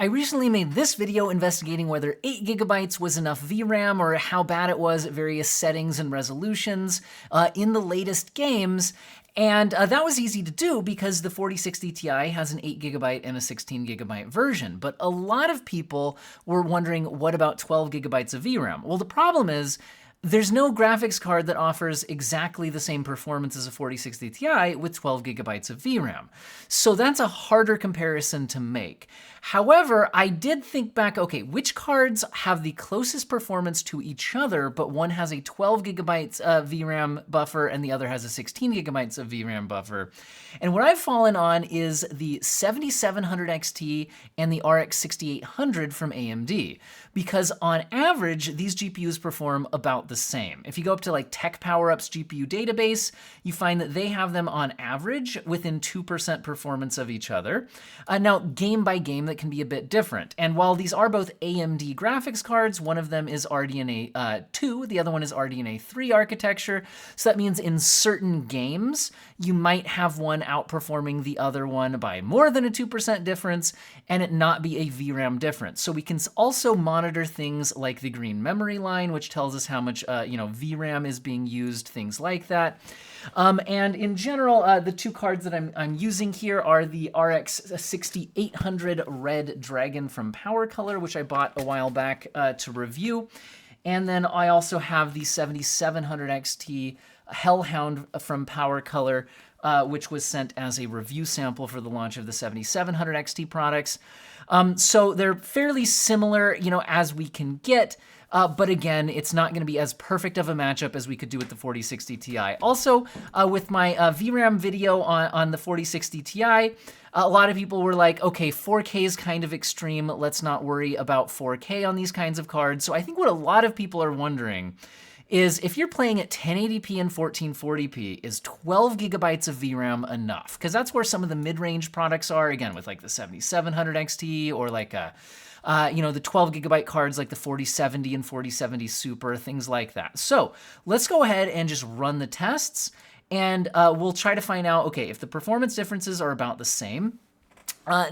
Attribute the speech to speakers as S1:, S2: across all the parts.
S1: I recently made this video investigating whether 8 gigabytes was enough VRAM or how bad it was at various settings and resolutions in the latest games. And that was easy to do because the 4060 Ti has an 8 gigabyte and a 16 gigabyte version. But a lot of people were wondering, what about 12 gigabytes of VRAM? Well, the problem is, there's no graphics card that offers exactly the same performance as a 4060 Ti with 12 gigabytes of VRAM. So that's a harder comparison to make. However, I did think back, okay, which cards have the closest performance to each other, but one has a 12 gigabytes VRAM buffer and the other has a 16 gigabytes of VRAM buffer. And what I've fallen on is the 7700 XT and the RX 6800 from AMD, because on average, these GPUs perform about the same. If you go up to like Tech PowerUp's GPU database, you find that they have them on average within 2% performance of each other. Now, game by game, that can be a bit different. And while these are both AMD graphics cards, one of them is RDNA 2, the other one is RDNA 3 architecture. So that means in certain games, you might have one outperforming the other one by more than a 2% difference and it not be a VRAM difference. So we can also monitor things like the green memory line, which tells us how much VRAM is being used, things like that. And in general, the two cards that I'm using here are the RX 6800 Red Dragon from Power Color, which I bought a while back to review. And then I also have the 7700 XT Hellhound from Power Color, which was sent as a review sample for the launch of the 7700 XT products. So they're fairly similar, as we can get. But again, it's not going to be as perfect of a matchup as we could do with the 4060 Ti. Also, with my VRAM video on the 4060 Ti, a lot of people were like, okay, 4K is kind of extreme. Let's not worry about 4K on these kinds of cards. So I think what a lot of people are wondering is if you're playing at 1080p and 1440p, is 12 gigabytes of VRAM enough? Because that's where some of the mid-range products are, again, with like the 7700 XT or like the 12 gigabyte cards like the 4070 and 4070 Super, things like that. So let's go ahead and just run the tests and we'll try to find out, okay, if the performance differences are about the same,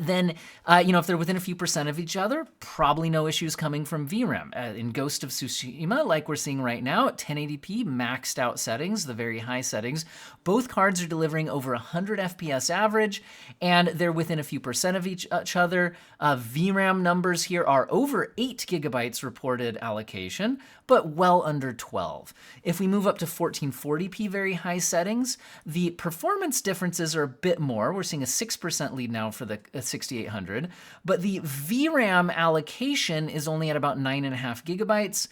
S1: then, if they're within a few percent of each other, probably no issues coming from VRAM. In Ghost of Tsushima, like we're seeing right now, at 1080p maxed out settings, the very high settings, both cards are delivering over 100 FPS average, and they're within a few percent of each other. VRAM numbers here are over 8 gigabytes reported allocation, but well under 12. If we move up to 1440p very high settings, the performance differences are a bit more. We're seeing a 6% lead now for the 6800, but the VRAM allocation is only at about 9.5 gigabytes,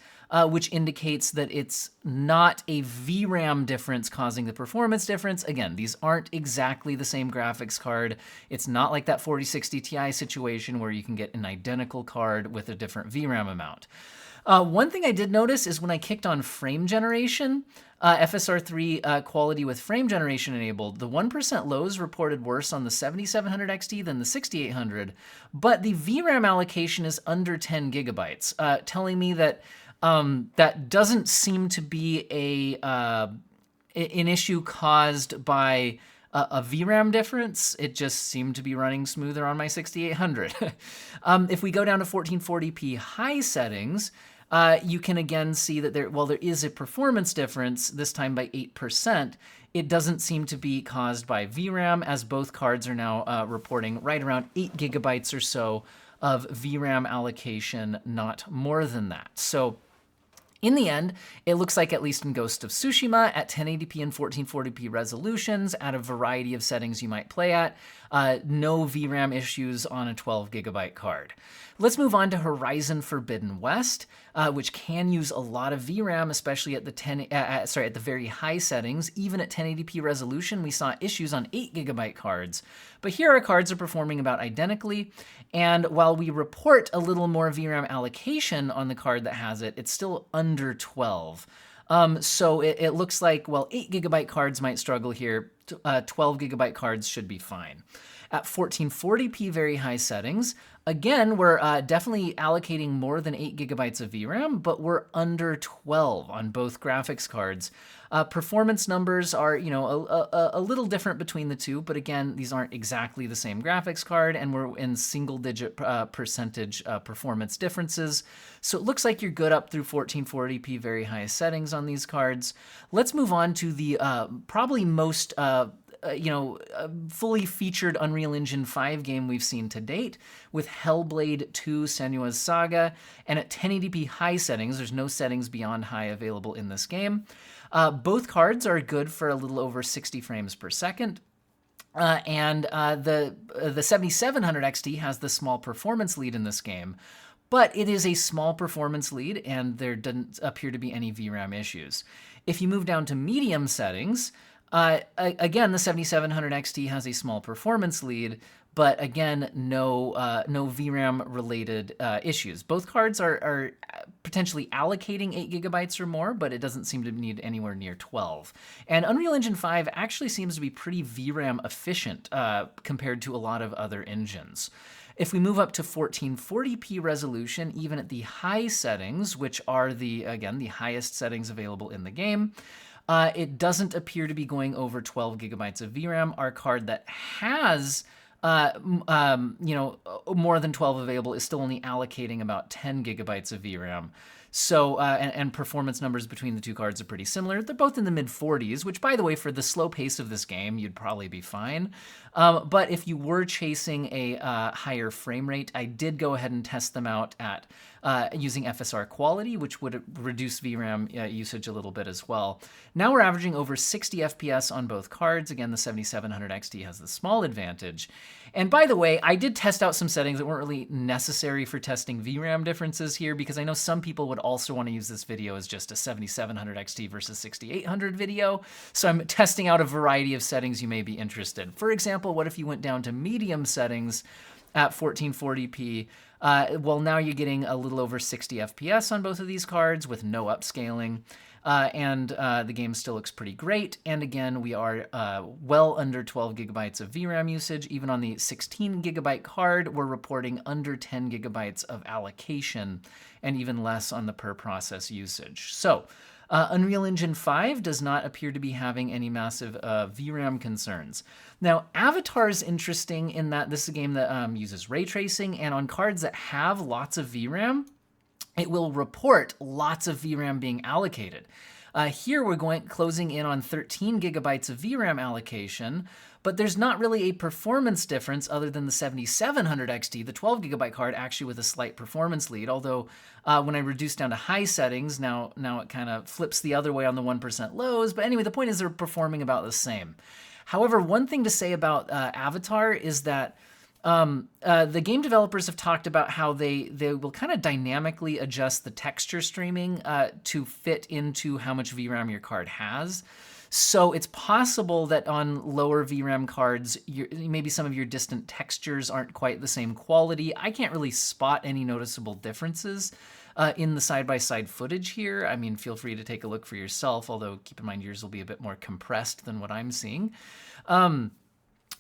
S1: which indicates that it's not a VRAM difference causing the performance difference. Again, these aren't exactly the same graphics card. It's not like that 4060 Ti situation where you can get an identical card with a different VRAM amount. One thing I did notice is when I kicked on frame generation, FSR3 quality with frame generation enabled, the 1% lows reported worse on the 7700 XT than the 6800, but the VRAM allocation is under 10 gigabytes, telling me that that doesn't seem to be an issue caused by a VRAM difference. It just seemed to be running smoother on my 6800. If we go down to 1440p high settings, you can again see that there is a performance difference, this time by 8%. It doesn't seem to be caused by VRAM, as both cards are now reporting right around 8 gigabytes or so of VRAM allocation, not more than that. So in the end, it looks like, at least in Ghost of Tsushima, at 1080p and 1440p resolutions, at a variety of settings you might play at, no VRAM issues on a 12 gigabyte card. Let's move on to Horizon Forbidden West, which can use a lot of VRAM, especially at the very high settings. Even at 1080p resolution, we saw issues on 8 gigabyte cards. But here our cards are performing about identically, and while we report a little more VRAM allocation on the card that has it, it's still under 12. So it looks like, 8 gigabyte cards might struggle here. 12 gigabyte cards should be fine. At 1440p very high settings, Again, we're definitely allocating more than 8 gigabytes of VRAM, but we're under 12 on both graphics cards. Performance numbers are, a little different between the two, but again, these aren't exactly the same graphics card, and we're in single-digit percentage performance differences. So it looks like you're good up through 1440p, very high settings on these cards. Let's move on to the probably most fully featured Unreal Engine 5 game we've seen to date, with Hellblade 2 Senua's Saga, and at 1080p high settings. There's no settings beyond high available in this game. Both cards are good for a little over 60 frames per second. And the 7700 XT has the small performance lead in this game, but it is a small performance lead, and there doesn't appear to be any VRAM issues. If you move down to medium settings, again, the 7700 XT has a small performance lead, but again, no VRAM-related issues. Both cards are potentially allocating 8 gigabytes or more, but it doesn't seem to need anywhere near 12. And Unreal Engine 5 actually seems to be pretty VRAM efficient compared to a lot of other engines. If we move up to 1440p resolution, even at the high settings, which are the highest settings available in the game, it doesn't appear to be going over 12 gigabytes of VRAM. Our card that has more than 12 available is still only allocating about 10 gigabytes of VRAM. So, and performance numbers between the two cards are pretty similar. They're both in the mid-40s, which, by the way, for the slow pace of this game, you'd probably be fine. But if you were chasing a higher frame rate, I did go ahead and test them out at using FSR quality, which would reduce VRAM usage a little bit as well. Now we're averaging over 60 FPS on both cards. Again, the 7700 XT has the small advantage. And by the way, I did test out some settings that weren't really necessary for testing VRAM differences here, because I know some people would also want to use this video as just a 7700 XT versus 6800 video. So I'm testing out a variety of settings you may be interested. For example, what if you went down to medium settings at 1440p? Well, now you're getting a little over 60 FPS on both of these cards with no upscaling. And the game still looks pretty great. And again, we are well under 12 gigabytes of VRAM usage. Even on the 16 gigabyte card, we're reporting under 10 gigabytes of allocation, and even less on the per process usage. So Unreal Engine 5 does not appear to be having any massive VRAM concerns. Now, Avatar is interesting in that this is a game that uses ray tracing, and on cards that have lots of VRAM, it will report lots of VRAM being allocated. Here we're closing in on 13 gigabytes of VRAM allocation, but there's not really a performance difference other than the 7700 XT, the 12 gigabyte card, actually with a slight performance lead. Although when I reduce down to high settings, now it kind of flips the other way on the 1% lows. But anyway, the point is they're performing about the same. However, one thing to say about Avatar is that the game developers have talked about how they will kind of dynamically adjust the texture streaming to fit into how much VRAM your card has. So it's possible that on lower VRAM cards, maybe some of your distant textures aren't quite the same quality. I can't really spot any noticeable differences in the side-by-side footage here. I mean, feel free to take a look for yourself, although keep in mind yours will be a bit more compressed than what I'm seeing.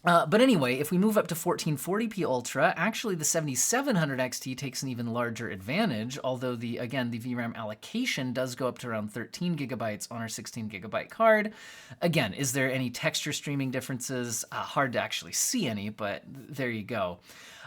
S1: But anyway, if we move up to 1440p Ultra, actually the 7700 XT takes an even larger advantage, although the VRAM allocation does go up to around 13 gigabytes on our 16 gigabyte card. Again, is there any texture streaming differences? Hard to actually see any, but there you go.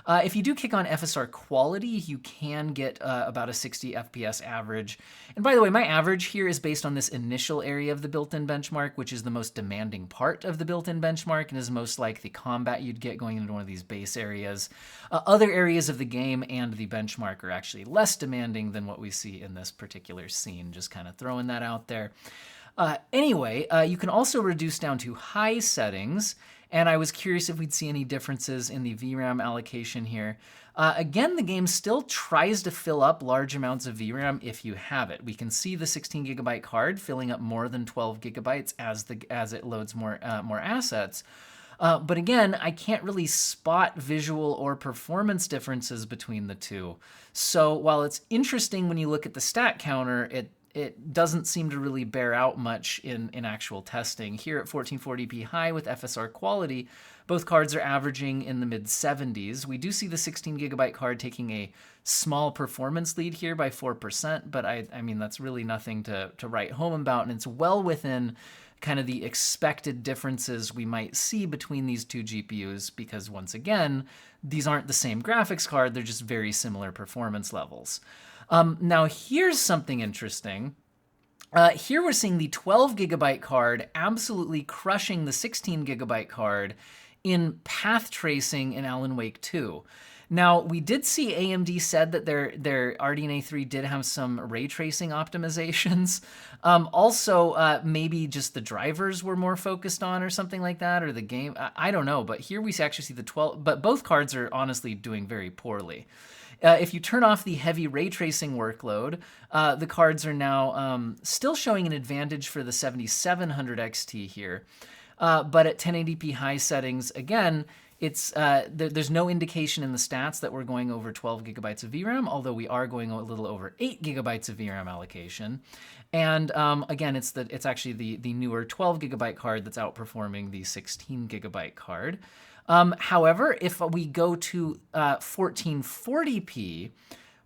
S1: If you do kick on FSR quality, you can get about a 60 FPS average. And by the way, my average here is based on this initial area of the built-in benchmark, which is the most demanding part of the built-in benchmark and is most like the combat you'd get going into one of these base areas. Other areas of the game and the benchmark are actually less demanding than what we see in this particular scene. Just kind of throwing that out there. Anyway, you can also reduce down to high settings, and I was curious if we'd see any differences in the VRAM allocation here. Again, the game still tries to fill up large amounts of VRAM if you have it. We can see the 16 gigabyte card filling up more than 12 gigabytes as it loads more assets. But again, I can't really spot visual or performance differences between the two. So while it's interesting when you look at the stat counter, it doesn't seem to really bear out much in actual testing. Here at 1440p high with FSR quality, both cards are averaging in the mid-70s. We do see the 16GB card taking a small performance lead here by 4%, but I mean, that's really nothing to write home about, and it's well within kind of the expected differences we might see between these two GPUs, because once again, these aren't the same graphics card, they're just very similar performance levels. Now here's something interesting. Here we're seeing the 12GB card absolutely crushing the 16GB card in path tracing in Alan Wake 2. Now, we did see AMD said that their RDNA 3 did have some ray tracing optimizations. Also, maybe just the drivers were more focused on or something like that, or the game. I don't know, but here we actually see the 12, but both cards are honestly doing very poorly. If you turn off the heavy ray tracing workload, the cards are now still showing an advantage for the 7700 XT here. But at 1080p high settings, again, it's there's no indication in the stats that we're going over 12 gigabytes of VRAM, although we are going a little over 8 gigabytes of VRAM allocation. And again, it's actually the newer 12 gigabyte card that's outperforming the 16 gigabyte card. However, if we go to 1440p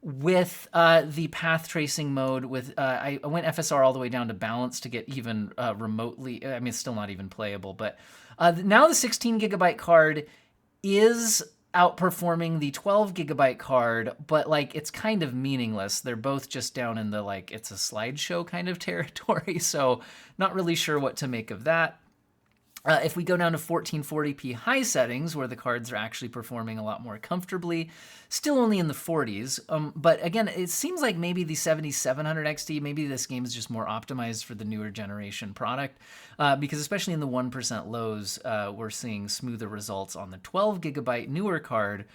S1: with the path tracing mode, with I went FSR all the way down to balance to get even remotely, I mean, it's still not even playable, but now the 16 gigabyte card is outperforming the 12 gigabyte card, but like it's kind of meaningless. They're both just down in the like it's a slideshow kind of territory, so not really sure what to make of that. If we go down to 1440p high settings, where the cards are actually performing a lot more comfortably, still only in the 40s. But again, it seems like maybe the 7700 XT, maybe this game is just more optimized for the newer generation product, because especially in the 1% lows, we're seeing smoother results on the 12 gigabyte newer card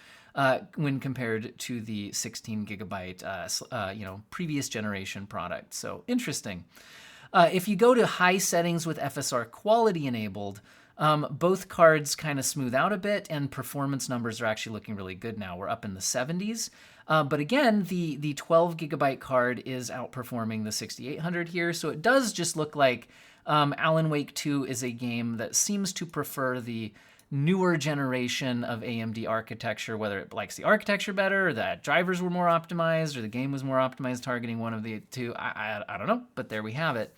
S1: when compared to the 16 gigabyte, previous generation product. So interesting. If you go to high settings with FSR quality enabled, both cards kind of smooth out a bit, and performance numbers are actually looking really good now. We're up in the 70s. But again, the 12 gigabyte card is outperforming the 6800 here, so it does just look like Alan Wake 2 is a game that seems to prefer the newer generation of AMD architecture, whether it likes the architecture better, or that drivers were more optimized, or the game was more optimized targeting one of the two. I don't know, but there we have it.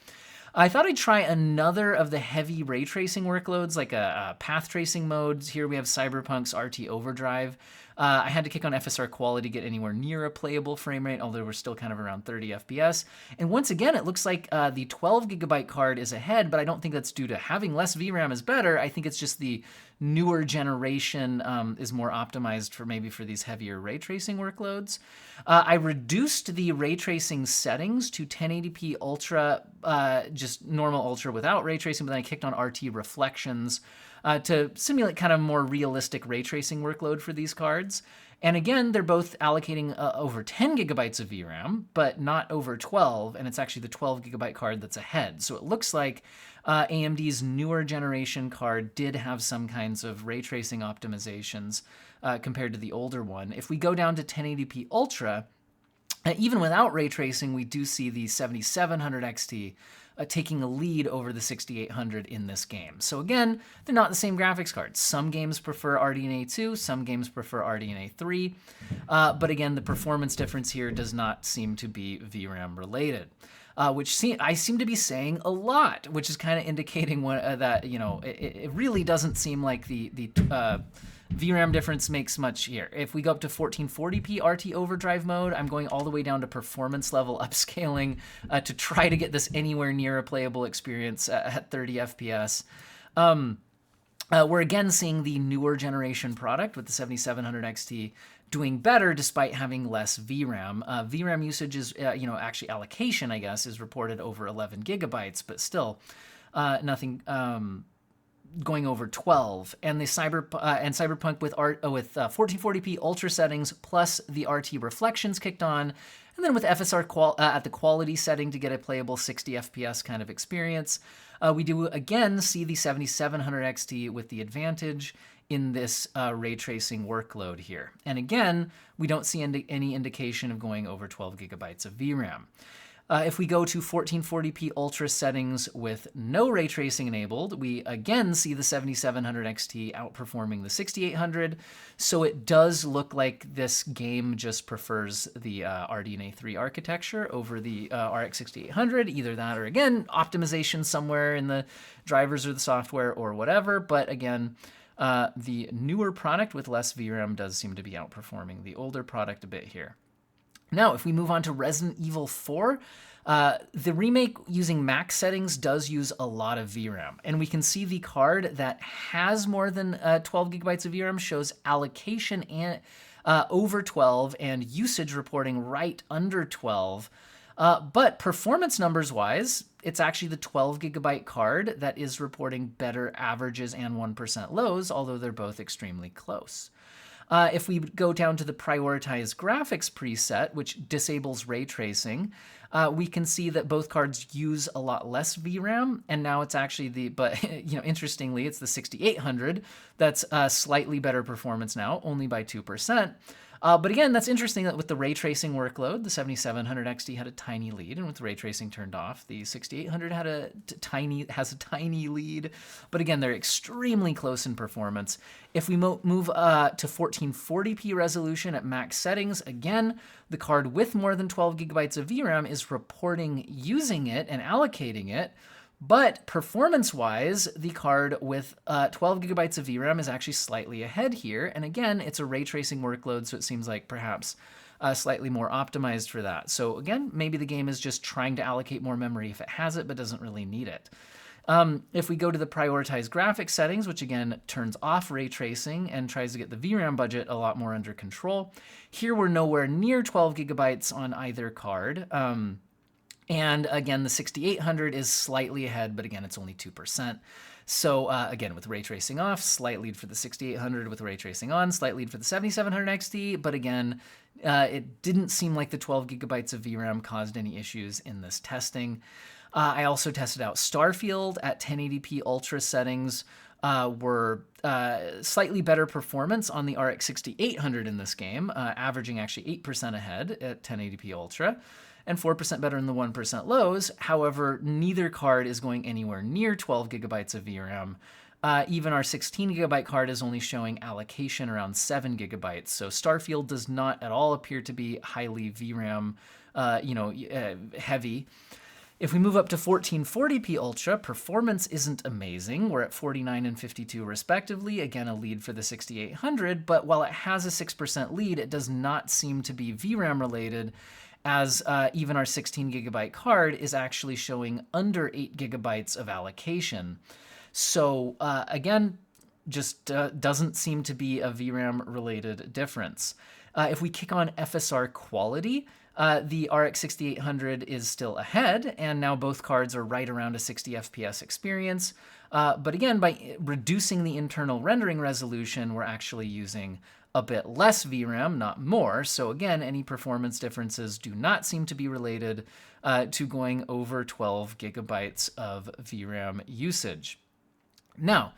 S1: I thought I'd try another of the heavy ray tracing workloads, like a path tracing modes. Here we have Cyberpunk's RT Overdrive. I had to kick on FSR quality to get anywhere near a playable frame rate, although we're still kind of around 30 FPS. And once again, it looks like the 12 gigabyte card is ahead, but I don't think that's due to having less VRAM is better. I think it's just the newer generation is more optimized for maybe for these heavier ray tracing workloads. I reduced the ray tracing settings to 1080p Ultra, just normal Ultra without ray tracing, but then I kicked on RT Reflections to simulate kind of more realistic ray tracing workload for these cards. And again, they're both allocating over 10 gigabytes of VRAM, but not over 12, and it's actually the 12 gigabyte card that's ahead. So it looks like AMD's newer generation card did have some kinds of ray tracing optimizations compared to the older one. If we go down to 1080p Ultra, even without ray tracing, we do see the 7700 XT taking a lead over the 6800 in this game. So again, they're not the same graphics cards. Some games prefer RDNA 2, some games prefer RDNA 3, but again, the performance difference here does not seem to be VRAM related. Which I seem to be saying a lot, which is kind of indicating that it really doesn't seem like the VRAM difference makes much here. If we go up to 1440p RT Overdrive mode, I'm going all the way down to performance level upscaling to try to get this anywhere near a playable experience at 30 FPS. We're again seeing the newer generation product with the 7700 XT doing better despite having less VRAM. VRAM usage is, actually allocation, I guess, is reported over 11 gigabytes, but still nothing going over 12. And the Cyberpunk with 1440p Ultra settings plus the RT Reflections kicked on, and then with FSR at the quality setting to get a playable 60 FPS kind of experience. We do again see the 7700 XT with the advantage in this ray tracing workload here. And again, we don't see any indication of going over 12 gigabytes of VRAM. If we go to 1440p Ultra settings with no ray tracing enabled, we again see the 7700 XT outperforming the 6800. So it does look like this game just prefers the RDNA 3 architecture over the RX 6800. Either that or, again, optimization somewhere in the drivers or the software or whatever. But again, the newer product with less VRAM does seem to be outperforming the older product a bit here. Now, if we move on to Resident Evil 4, the remake using max settings does use a lot of VRAM. And we can see the card that has more than 12 gigabytes of VRAM shows allocation and, over 12 and usage reporting right under 12. But performance numbers wise, it's actually the 12 gigabyte card that is reporting better averages and 1% lows, although they're both extremely close. If we go down to the prioritize graphics preset, which disables ray tracing, we can see that both cards use a lot less VRAM, and now it's actually but interestingly, it's the 6800 that's slightly better performance now, only by 2%. But again, that's interesting that with the ray tracing workload, the 7700 XT had a tiny lead, and with ray tracing turned off, the 6800 has a tiny lead. But again, they're extremely close in performance. If we move to 1440p resolution at max settings, again, the card with more than 12 gigabytes of VRAM is reporting using it and allocating it. But performance-wise, the card with 12 gigabytes of VRAM is actually slightly ahead here. And again, it's a ray tracing workload, so it seems like perhaps slightly more optimized for that. So again, maybe the game is just trying to allocate more memory if it has it, but doesn't really need it. If we go to the prioritize graphics settings, which again turns off ray tracing and tries to get the VRAM budget a lot more under control, here we're nowhere near 12 gigabytes on either card. And again, the 6800 is slightly ahead, but again, it's only 2%. So again, with ray tracing off, slight lead for the 6800. With ray tracing on, slight lead for the 7700 XT. But again, it didn't seem like the 12 gigabytes of VRAM caused any issues in this testing. I also tested out Starfield at 1080p Ultra settings. Were slightly better performance on the RX 6800 in this game, averaging actually 8% ahead at 1080p Ultra, and 4% better in the 1% lows. However, neither card is going anywhere near 12 gigabytes of VRAM. Even our 16 gigabyte card is only showing allocation around 7 gigabytes. So Starfield does not at all appear to be highly VRAM, heavy. If we move up to 1440p Ultra, performance isn't amazing. We're at 49 and 52 respectively. Again, a lead for the 6800, but while it has a 6% lead, it does not seem to be VRAM related, as even our 16 gigabyte card is actually showing under 8 gigabytes of allocation. So again, just doesn't seem to be a VRAM related difference. If we kick on FSR quality, the RX 6800 is still ahead, and now both cards are right around a 60 FPS experience. But again, by reducing the internal rendering resolution, we're actually using a bit less VRAM, not more. So again, any performance differences do not seem to be related to going over 12 gigabytes of VRAM usage. Now,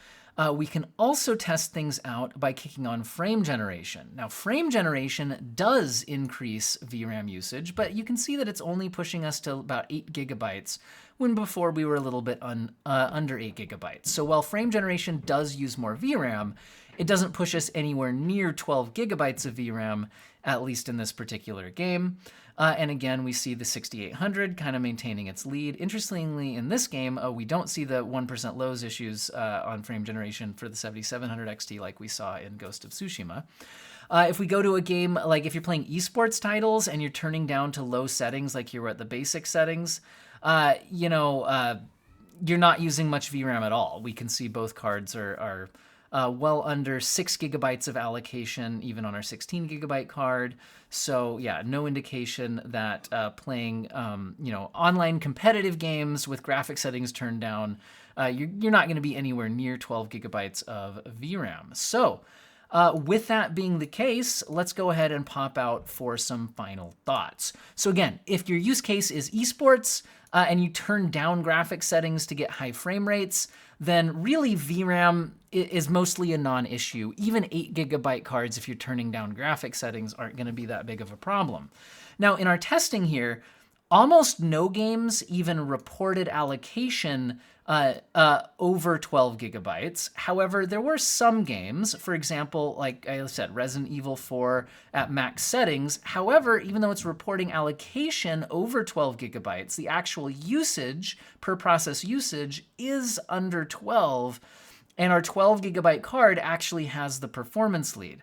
S1: we can also test things out by kicking on frame generation. Now, frame generation does increase VRAM usage, but you can see that it's only pushing us to about 8 gigabytes, when before we were a little bit under 8 gigabytes. So while frame generation does use more VRAM, it doesn't push us anywhere near 12 gigabytes of VRAM, at least in this particular game. And again, we see the 6800 kind of maintaining its lead. Interestingly, in this game, we don't see the 1% lows issues on frame generation for the 7700 XT like we saw in Ghost of Tsushima. If we go to a game, like if you're playing esports titles and you're turning down to low settings, like here we're at the basic settings, you're not using much VRAM at all. We can see both cards are well under 6 gigabytes of allocation, even on our 16 gigabyte card. So yeah, no indication that playing online competitive games with graphic settings turned down, you're not going to be anywhere near 12 gigabytes of VRAM. So with that being the case, let's go ahead and pop out for some final thoughts. So again, if your use case is esports and you turn down graphic settings to get high frame rates, then really VRAM is mostly a non-issue. Even 8 gigabyte cards, if you're turning down graphic settings, aren't going to be that big of a problem. Now, in our testing here, almost no games even reported allocation over 12 gigabytes. However, there were some games, for example, like I said, Resident Evil 4 at max settings. However, even though it's reporting allocation over 12 gigabytes, the actual usage, per process usage, is under 12, and our 12 gigabyte card actually has the performance lead.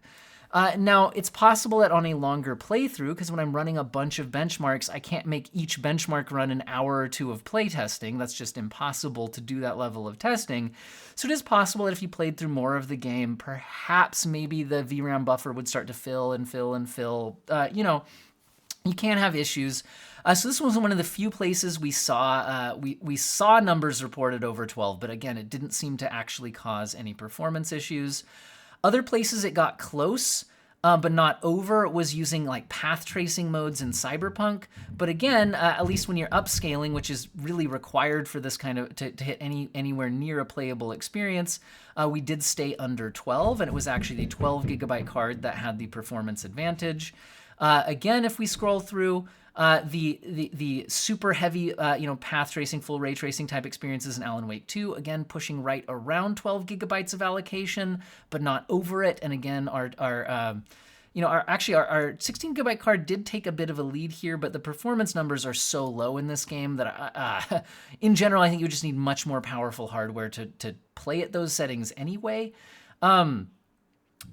S1: Now, it's possible that on a longer playthrough, because when I'm running a bunch of benchmarks, I can't make each benchmark run an hour or two of playtesting. That's just impossible to do that level of testing. So it is possible that if you played through more of the game, perhaps maybe the VRAM buffer would start to fill and fill and fill. You can have issues. So this was one of the few places we saw we saw numbers reported over 12, but again, it didn't seem to actually cause any performance issues. Other places it got close, but not over, was using like path tracing modes in Cyberpunk. But again, at least when you're upscaling, which is really required for this kind of to hit anywhere near a playable experience, we did stay under 12, and it was actually the 12 gigabyte card that had the performance advantage. Again, if we scroll through, the super heavy, path tracing, full ray tracing type experiences in Alan Wake 2, again, pushing right around 12 gigabytes of allocation, but not over it. And again, our 16 gigabyte card did take a bit of a lead here, but the performance numbers are so low in this game that in general, I think you just need much more powerful hardware to play at those settings anyway.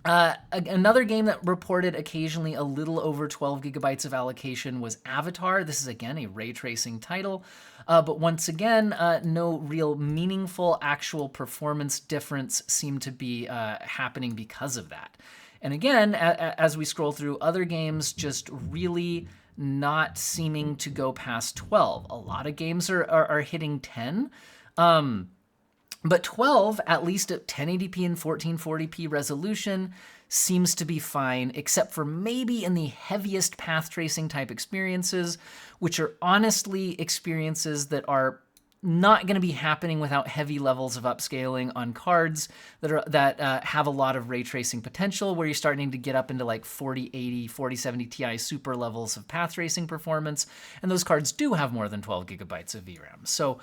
S1: Another game that reported occasionally a little over 12 gigabytes of allocation was Avatar. This is, again, a ray tracing title, but once again, no real meaningful actual performance difference seemed to be happening because of that. And again, as we scroll through other games, just really not seeming to go past 12. A lot of games are hitting 10. But 12, at least at 1080p and 1440p resolution, seems to be fine, except for maybe in the heaviest path tracing type experiences, which are honestly experiences that are not going to be happening without heavy levels of upscaling on cards that have a lot of ray tracing potential, where you're starting to get up into like 4080, 4070 Ti super levels of path tracing performance, and those cards do have more than 12 gigabytes of VRAM. So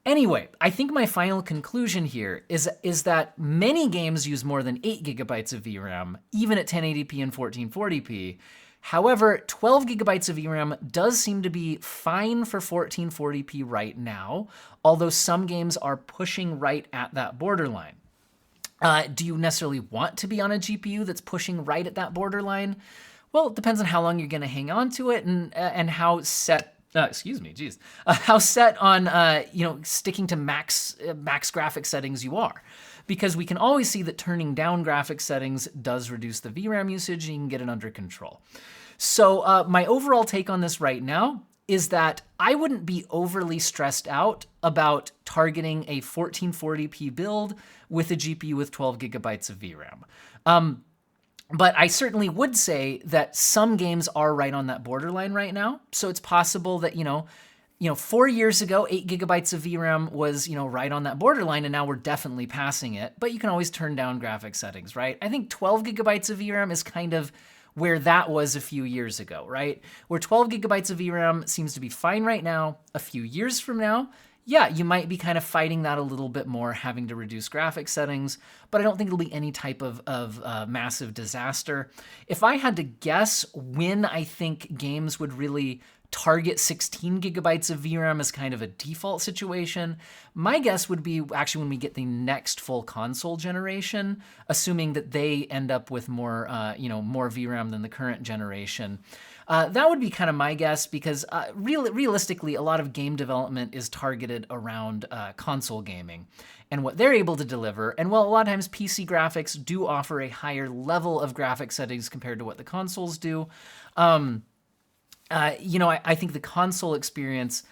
S1: anyway, I think my final conclusion here is that many games use more than 8 gigabytes of VRAM, even at 1080p and 1440p. However, 12 gigabytes of VRAM does seem to be fine for 1440p right now, although some games are pushing right at that borderline. Do you necessarily want to be on a GPU that's pushing right at that borderline? Well, it depends on how long you're going to hang on to it and how set. How set on sticking to max graphic settings you are, because we can always see that turning down graphic settings does reduce the VRAM usage, and you can get it under control. So my overall take on this right now is that I wouldn't be overly stressed out about targeting a 1440p build with a GPU with 12 gigabytes of VRAM. But I certainly would say that some games are right on that borderline right now. So it's possible that, 4 years ago, 8 gigabytes of VRAM was, right on that borderline, and now we're definitely passing it. But you can always turn down graphic settings, right? I think 12 gigabytes of VRAM is kind of where that was a few years ago, right? Where 12 gigabytes of VRAM seems to be fine right now. A few years from now, yeah, you might be kind of fighting that a little bit more, having to reduce graphic settings, but I don't think it'll be any type of massive disaster. If I had to guess when I think games would really target 16 gigabytes of VRAM as kind of a default situation, my guess would be actually when we get the next full console generation, assuming that they end up with more VRAM than the current generation. That would be kind of my guess, because realistically, a lot of game development is targeted around console gaming and what they're able to deliver. And while a lot of times PC graphics do offer a higher level of graphic settings compared to what the consoles do, I think the console experience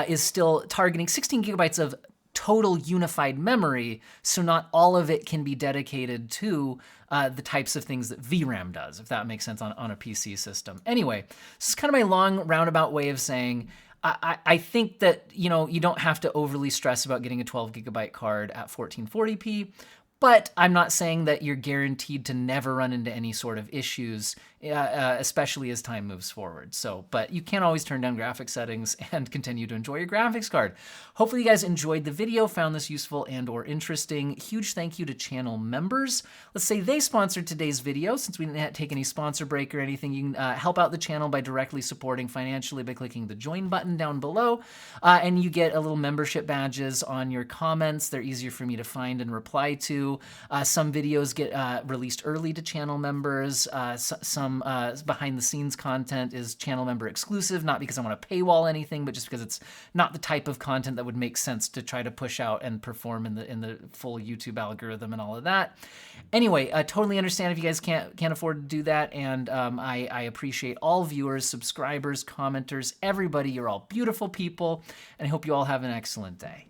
S1: is still targeting 16 gigabytes of total unified memory, so not all of it can be dedicated to the types of things that VRAM does, if that makes sense on a PC system. Anyway, this is kind of my long roundabout way of saying I think that you don't have to overly stress about getting a 12 gigabyte card at 1440p, but I'm not saying that you're guaranteed to never run into any sort of issues, especially as time moves forward. So, but you can always turn down graphics settings and continue to enjoy your graphics card. Hopefully you guys enjoyed the video, found this useful and or interesting. Huge thank you to channel members. Let's say they sponsored today's video. Since we didn't take any sponsor break or anything, you can help out the channel by directly supporting financially by clicking the join button down below. And you get a little membership badges on your comments. They're easier for me to find and reply to. Some videos get released early to channel members. Some behind the scenes content is channel member exclusive, not because I want to paywall anything, but just because it's not the type of content that would make sense to try to push out and perform in the full YouTube algorithm and all of that. Anyway, I totally understand if you guys can't afford to do that, and I appreciate all viewers, subscribers, commenters, everybody. You're all beautiful people, and I hope you all have an excellent day.